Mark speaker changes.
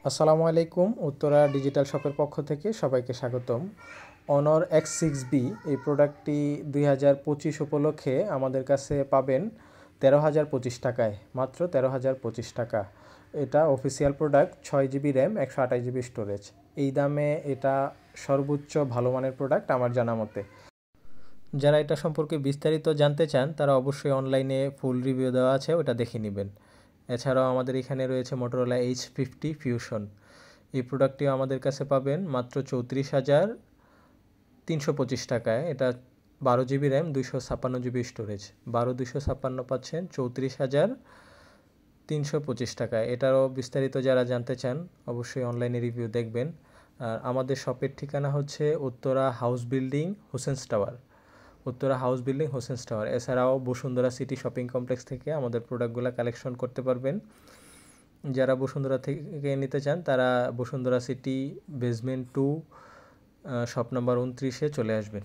Speaker 1: আসসালামু আলাইকুম। উত্তরা ডিজিটাল শপের পক্ষ থেকে সবাইকে স্বাগতম। অনর X6B এই প্রোডাক্টটি 2025 উপলক্ষে আমাদের কাছে পাবেন 13,025 টাকায়, মাত্র 13,025 টাকা। এটা official product, 6GB RAM, 128GB storage. এই দামে এটা সর্বোচ্চ ভালো মানের প্রোডাক্ট আমার জানা মতে। যারা এটা সম্পর্কে বিস্তারিত জানতে চান তারা অবশ্যই অনলাইনে ফুল রিভিউ দেওয়া আছে, ওটা দেখে নেবেন। এছাড়াও আমাদের এখানে রয়েছে মোটরোলা H50 ফিউশন। এই প্রোডাক্টটিও আমাদের কাছে পাবেন মাত্র 34,325 টাকায়। এটা 12GB র্যাম, 256GB স্টোরেজ। 256 পাচ্ছেন 34,325 টাকায়। এটারও বিস্তারিত যারা জানতে চান অবশ্যই অনলাইনে রিভিউ দেখবেন। আর আমাদের শপের ঠিকানা হচ্ছে Uttara house building, Hossain's tower. Uttara house building, Hossain's tower. এছাড়াও বসুন্ধরা সিটি শপিং কমপ্লেক্স থেকে আমাদের প্রোডাক্টগুলো কালেকশন করতে পারবেন। যারা বসুন্ধরা থেকে নিতে চান তারা Bashundhara city basement 2 shop number 29-এ চলে আসবেন।